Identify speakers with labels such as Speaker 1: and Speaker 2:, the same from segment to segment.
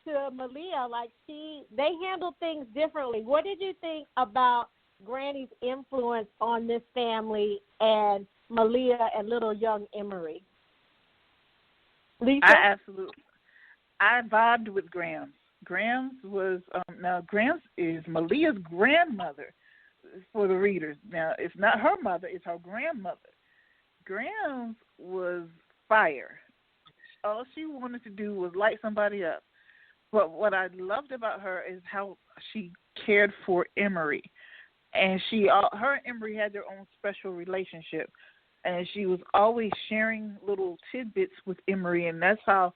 Speaker 1: to Malia, like they handle things differently. What did you think about Granny's influence on this family and Malia and little young Emery? Lisa?
Speaker 2: I vibed with Grams. Grams was, now Grams is Malia's grandmother for the readers. Now, it's not her mother, it's her grandmother. Grams was fire. All she wanted to do was light somebody up. But what I loved about her is how she cared for Emery. And her and Emery had their own special relationship. And she was always sharing little tidbits with Emery. And that's how,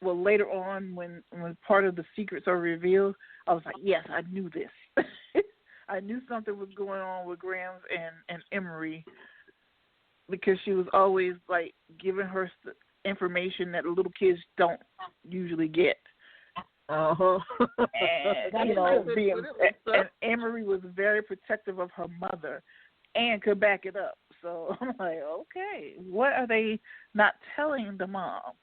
Speaker 2: well, later on when part of the secrets are revealed, I was like, yes, I knew this. I knew something was going on with Grams and Emery, because she was always, like, giving her information that little kids don't usually get.
Speaker 3: Uh-huh.
Speaker 2: And, and Emery was very protective of her mother and could back it up. So I'm like, okay, what are they not telling the mom?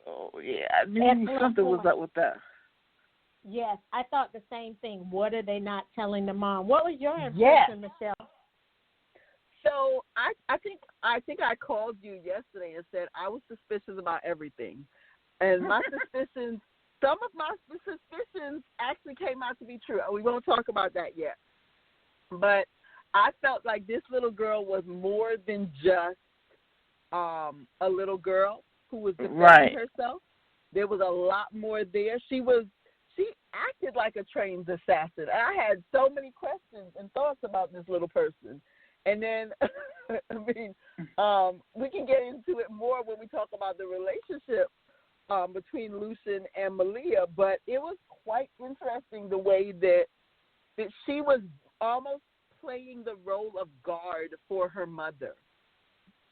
Speaker 2: So, yeah, I knew something was up with that.
Speaker 1: Yes, I thought the same thing. What are they not telling the mom? What was your impression, Michelle?
Speaker 3: So I think I called you yesterday and said I was suspicious about everything. And my suspicions, some of my suspicions actually came out to be true. We won't talk about that yet. But I felt like this little girl was more than just a little girl who was defending herself. There was a lot more there. She acted like a trained assassin. I had so many questions and thoughts about this little person. And then, I mean, we can get into it more when we talk about the relationship between Lucien and Malia, but it was quite interesting the way that she was almost playing the role of guard for her mother.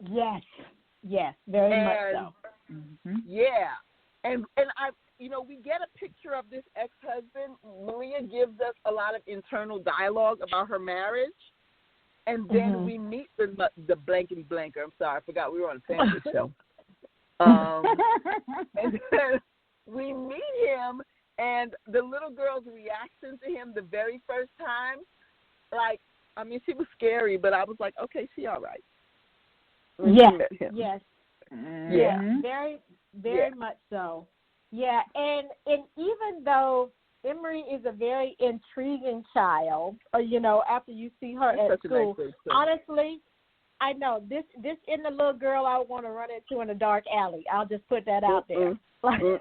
Speaker 1: Yes, very much so.
Speaker 3: Mm-hmm. Yeah, and I, we get a picture of this ex-husband. Malia gives us a lot of internal dialogue about her marriage. And then we meet the blankety blanker. I'm sorry, I forgot we were on a family show. And then we meet him, and the little girl's reaction to him the very first time, she was scary, but I was like, okay, she all right.
Speaker 1: Yes.
Speaker 3: Mm-hmm.
Speaker 1: Yeah, very much so. Yeah, and even though Emery is a very intriguing child, after you see her at school. Honestly, I know this isn't a little girl I would want to run into in a dark alley. I'll just put that out there.
Speaker 2: She's not going to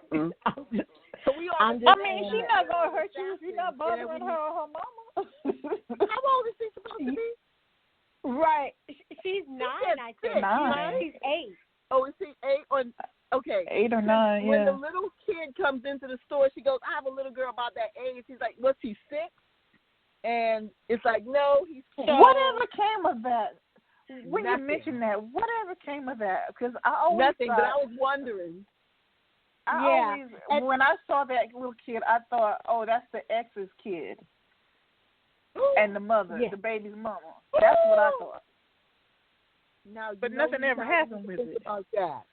Speaker 2: hurt you if you're not bothering her or her mama.
Speaker 3: How old is she supposed to be?
Speaker 1: Right. She's 9, I think.
Speaker 2: 9.
Speaker 1: She's 8.
Speaker 3: Oh, is she 8? Okay.
Speaker 2: 8 or 9,
Speaker 3: When the little kid comes into the store, she goes, I have a little girl about that age. He's like, what's he, 6? And it's like, no, he's 4.
Speaker 2: Whatever came of that? When you mentioned that, whatever came of that? Because I always
Speaker 3: Nothing, but I was wondering.
Speaker 2: When I saw that little kid, I thought, oh, that's the ex's kid. And the mother, the baby's mama. That's what I thought.
Speaker 3: Now,
Speaker 2: but nothing ever happened with it.
Speaker 3: About that.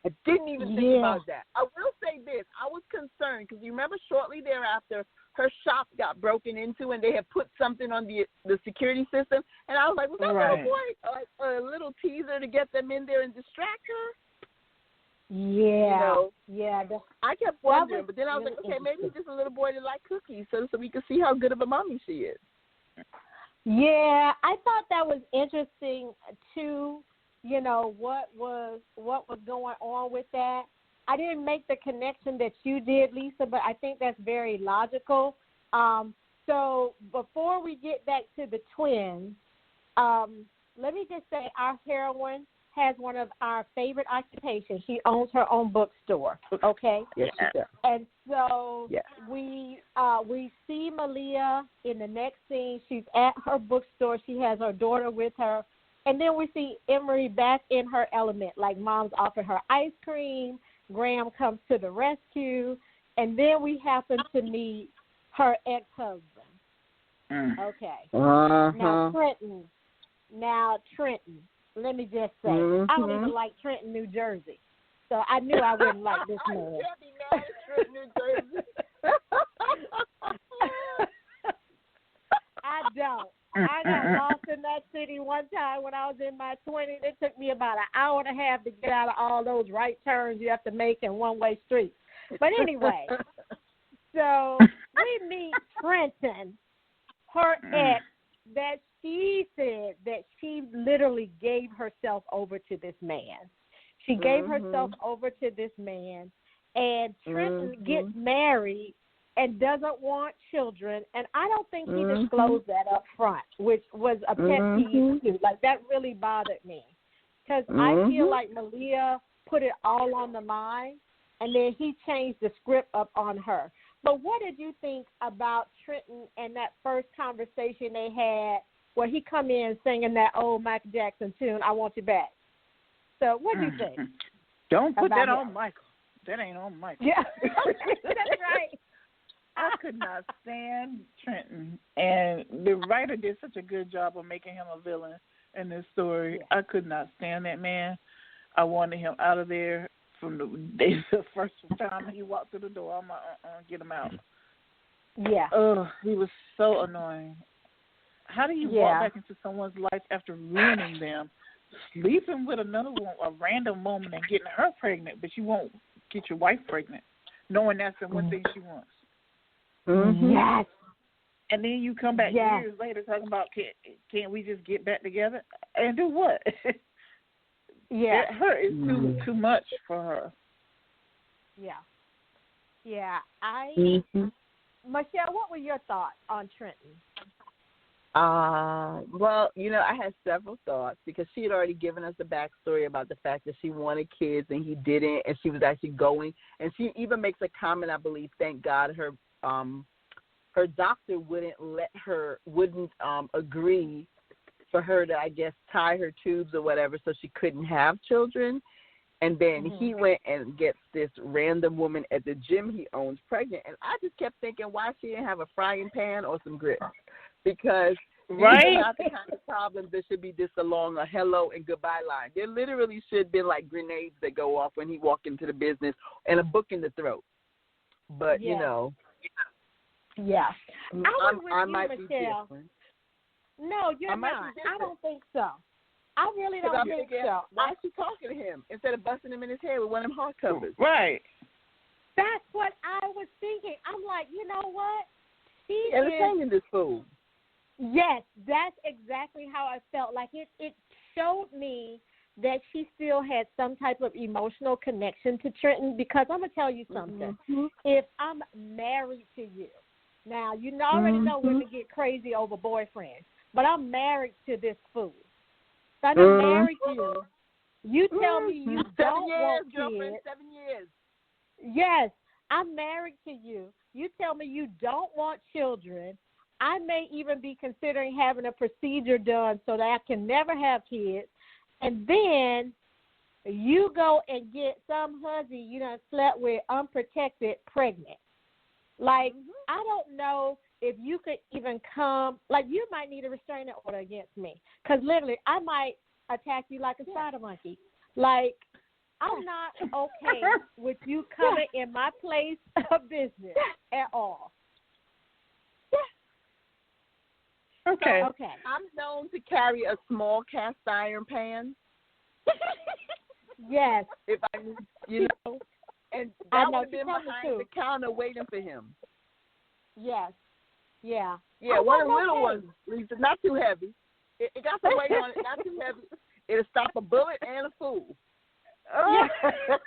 Speaker 3: I didn't even think about that. I will say this. I was concerned because you remember shortly thereafter, her shop got broken into and they had put something on the security system. And I was like, was that little boy a little teaser to get them in there and distract her?
Speaker 1: Yeah.
Speaker 3: I kept wondering, but then I was like, okay, maybe he's just a little boy that likes cookies so we can see how good of a mommy she is.
Speaker 1: Yeah, I thought that was interesting too. What was going on with that. I didn't make the connection that you did, Lisa, but I think that's very logical. So before we get back to the twins, let me just say our heroine has one of our favorite occupations. She owns her own bookstore, okay?
Speaker 3: Yes, she does.
Speaker 1: And so we see Malia in the next scene. She's at her bookstore. She has her daughter with her. And then we see Emery back in her element, like mom's offered her ice cream. Graham comes to the rescue. And then we happen to meet her ex-husband. Okay. Now, Trenton. Let me just say, I don't even like Trenton, New Jersey. So I knew I wouldn't like this man.
Speaker 3: You can't be mad at Trenton, New Jersey.
Speaker 1: I don't. I got lost in that city one time when I was in my 20s. It took me about an hour and a half to get out of all those right turns you have to make in one-way streets. But anyway, so we meet Trenton, her ex, that she said that she literally gave herself over to this man. She gave herself over to this man, and Trenton gets married and doesn't want children, and I don't think he disclosed that up front, which was a pet peeve too. Like, that really bothered me, because I feel like Malia put it all on the line, and then he changed the script up on her. But what did you think about Trenton and that first conversation they had where he come in singing that old Michael Jackson tune, I Want You Back? So what do you think?
Speaker 2: Don't put that on
Speaker 1: him?
Speaker 2: Michael. That ain't on Michael.
Speaker 1: Yeah, that's right.
Speaker 2: I could not stand Trenton, and the writer did such a good job of making him a villain in this story. Yeah. I could not stand that man. I wanted him out of there from the first time he walked through the door. I'm like, get him out.
Speaker 1: Yeah.
Speaker 2: Oh, he was so annoying. How do you walk back into someone's life after ruining them, sleeping with another woman, a random woman, and getting her pregnant, but you won't get your wife pregnant, knowing that's the one thing she wants?
Speaker 1: Yes.
Speaker 2: And then you come back years later talking about, can't we just get back together? And do what?
Speaker 1: Yeah.
Speaker 2: That hurt is too much for her.
Speaker 1: Yeah. Yeah. Michelle, what were your thoughts on Trenton?
Speaker 3: Well, I had several thoughts, because she had already given us the backstory about the fact that she wanted kids and he didn't, and she was actually going. And she even makes a comment, I believe, thank God her doctor wouldn't agree for her to, I guess, tie her tubes or whatever, so she couldn't have children. And then he went and gets this random woman at the gym he owns pregnant. And I just kept thinking, why she didn't have a frying pan or some grits? Because these are not the kind of problems that should be just along a hello and goodbye line. There literally should be like grenades that go off when he walked into the business and a book in the throat. But,
Speaker 1: Yeah.
Speaker 3: I might
Speaker 1: Michelle.
Speaker 3: be different.
Speaker 1: No, you're not. I don't think so. I really don't think so.
Speaker 3: Why is she talking to him instead of busting him in his head with one of them hard covers?
Speaker 2: Right.
Speaker 1: That's what I was thinking. I'm like, you know what? She
Speaker 3: entertaining this fool.
Speaker 1: Yes, that's exactly how I felt. Like it showed me that she still had some type of emotional connection to Trenton, because I'm going to tell you something. If I'm married to you, now you already know women get crazy over boyfriends, but I'm married to this fool. So I'm married to you. You tell me you don't want kids.
Speaker 3: 7 years.
Speaker 1: Yes, I'm married to you. You tell me you don't want children. I may even be considering having a procedure done so that I can never have kids. And then you go and get some husband you done slept with unprotected pregnant. Like, I don't know if you could even come. Like, you might need a restraining order against me, because literally I might attack you like a spider monkey. Like, I'm not okay with you coming in my place of business at all.
Speaker 2: Okay.
Speaker 3: So, I'm known to carry a small cast iron pan.
Speaker 1: Yes.
Speaker 3: If I, and that would have been behind the counter waiting for him.
Speaker 1: Yes. Yeah.
Speaker 3: Yeah, one of the little ones, Lisa, not too heavy. It got some weight on it, not too heavy. It'll stop a bullet and a fool.
Speaker 1: Yeah,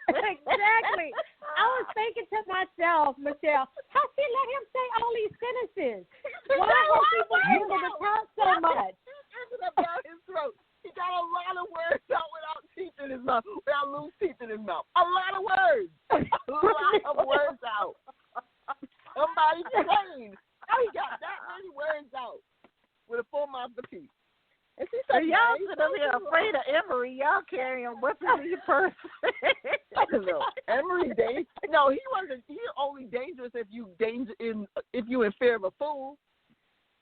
Speaker 1: exactly. I was thinking to myself, Michelle, how she let him say all these sentences? Why was he able to talk so much?
Speaker 3: He ended up down his throat. He got a lot of words out without teeth in his mouth, without loose teeth in his mouth. A lot of words. A lot of words out. Somebody trained. How he got that many words out with a full mouth of teeth? And she said,
Speaker 2: y'all should have been afraid of Emery. Y'all carrying weapons in your purse.
Speaker 3: No, Emery dangerous. No, he wasn't. He only dangerous if you in fear of a fool.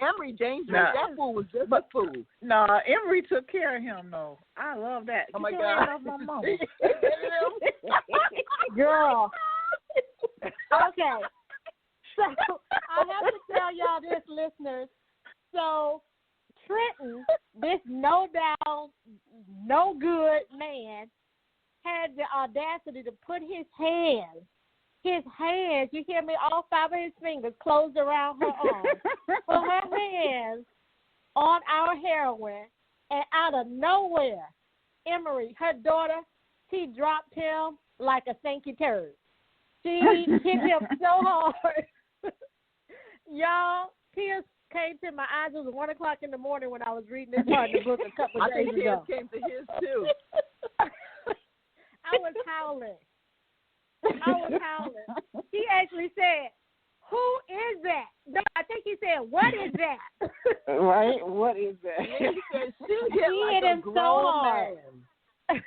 Speaker 3: Emery dangerous.
Speaker 2: Nah.
Speaker 3: That fool was just a fool.
Speaker 2: Nah, Emery took care of him, though. I love that.
Speaker 3: Oh, my
Speaker 2: Get
Speaker 3: God.
Speaker 2: your hand off my mama.
Speaker 1: Girl. Okay. So I have to tell y'all this, listeners. So Trenton, this no doubt, no good man, had the audacity to put his hands, you hear me, all 5 of his fingers closed around her arm, put her hands on our heroine, and out of nowhere, Emery, her daughter, she dropped him like a stinky turd. She hit him so hard. Y'all, tears came to my eyes. It was 1 o'clock in the morning when I was reading this part of the book a couple of days ago.
Speaker 3: I think tears came to his, too.
Speaker 1: I was howling. He actually said, "Who is that?" No, I think he said, "What is that?"
Speaker 2: Right? What is that?
Speaker 3: And he said, she hit
Speaker 1: him
Speaker 3: a
Speaker 1: so hard.
Speaker 3: man.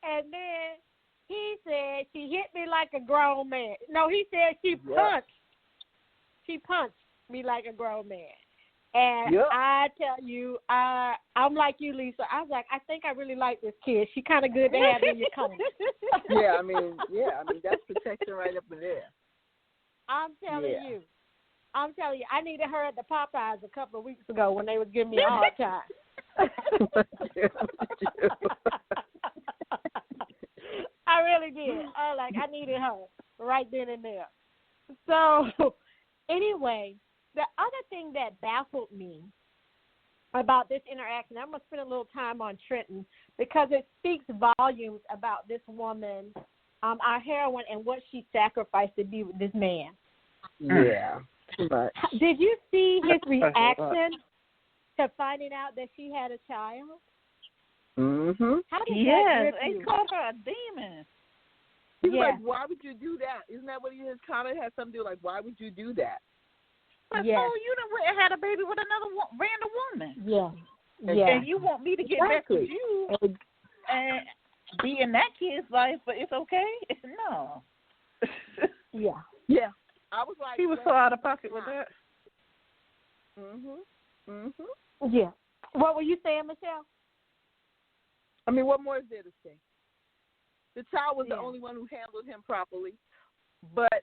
Speaker 1: And then he said, "She hit me like a grown man." No, he said she punched. She punched me like a grown man. And I tell you, I'm like you, Lisa. I was like, I think I really like this kid. She kind of good to have in your company.
Speaker 3: Yeah, I mean, that's protection right up in there.
Speaker 1: I'm telling you, I needed her at the Popeyes a couple of weeks ago when they was giving me a hard time. I really did. I needed her right then and there. So, anyway, the other thing that baffled me about this interaction, I'm going to spend a little time on Trenton because it speaks volumes about this woman, our heroine, and what she sacrificed to be with this man.
Speaker 3: Yeah. But
Speaker 1: did you see his reaction to finding out that she had a child?
Speaker 3: Mm-hmm.
Speaker 1: How did that grip
Speaker 2: they
Speaker 1: you?
Speaker 2: called her a demon.
Speaker 3: He was like, why would you do that? Isn't that what his comment had something to do? Like, why would you do that?
Speaker 2: But you done went and had a baby with another random woman.
Speaker 1: Yeah.
Speaker 2: And you want me to get back with you and be in that kid's life, but it's okay? No.
Speaker 3: Yeah. I was like,
Speaker 2: he was so out of pocket with that.
Speaker 1: Yeah. What were you saying, Michelle?
Speaker 3: I mean, what more is there to say? The child was the only one who handled him properly. But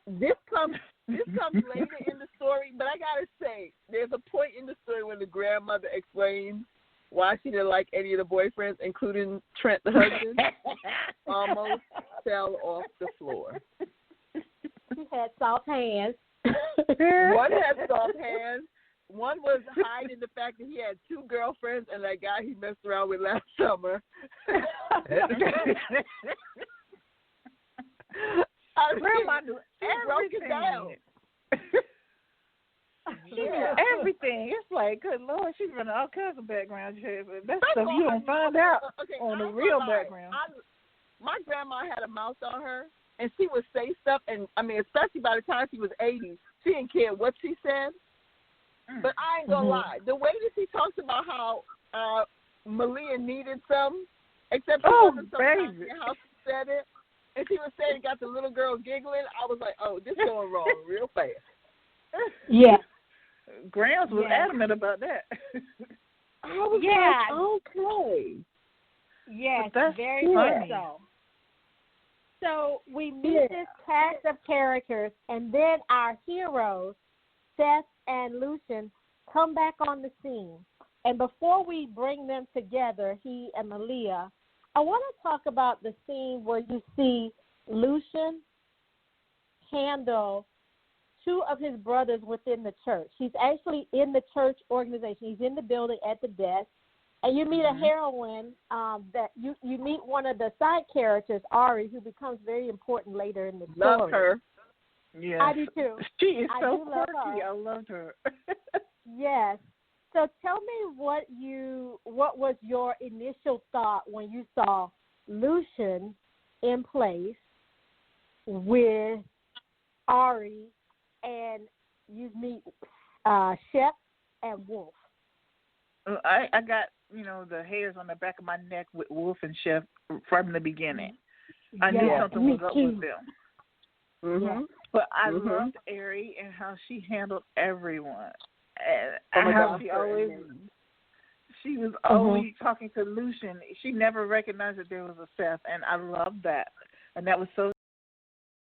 Speaker 3: this comes later in the story. But I gotta say, there's a point in the story when the grandmother explains why she didn't like any of the boyfriends, including Trent, the husband, almost fell off the floor.
Speaker 1: He had soft hands.
Speaker 3: One had soft hands. One was hiding the fact that he had 2 girlfriends and that guy he messed around with last summer.
Speaker 2: Grandma knew
Speaker 3: everything.
Speaker 2: She knew everything. It's like, good Lord, she's running all kinds of background checks. That's stuff you don't find out on the real background.
Speaker 3: My grandma had a mouth on her, and she would say stuff, and I mean, especially by the time she was 80, she didn't care what she said. But I ain't gonna lie, the way that she talks about how Malia needed some, except she wasn't so happy how she said it, and she was saying it got the little girl giggling, I was like, oh, this is going wrong real fast.
Speaker 1: Yeah.
Speaker 2: Grams was adamant about that.
Speaker 3: I was like, okay.
Speaker 1: Yes,
Speaker 2: that's
Speaker 1: very
Speaker 2: funny.
Speaker 1: much so. So we meet this cast of characters, and then our heroes, Seth and Lucien, come back on the scene. And before we bring them together, he and Malia, I want to talk about the scene where you see Lucien handle 2 of his brothers within the church. He's actually in the church organization. He's in the building at the desk. And you meet a heroine that you meet one of the side characters, Ari, who becomes very important later in the story.
Speaker 3: Love her.
Speaker 2: Yeah.
Speaker 1: I do too.
Speaker 2: She is so
Speaker 1: quirky.
Speaker 2: I loved her.
Speaker 1: Yes. So tell me what was your initial thought when you saw Lucien in place with Ari and you meet Shep and Wolf?
Speaker 2: I got, the hairs on the back of my neck with Wolf and Chef from the beginning. I knew something was up with them.
Speaker 3: Mm-hmm.
Speaker 2: But I loved Ari and how she handled everyone,
Speaker 3: Oh my
Speaker 2: and how
Speaker 3: gosh,
Speaker 2: she was always talking to Lucien. She never recognized that there was a Seth, and I loved that. And that was so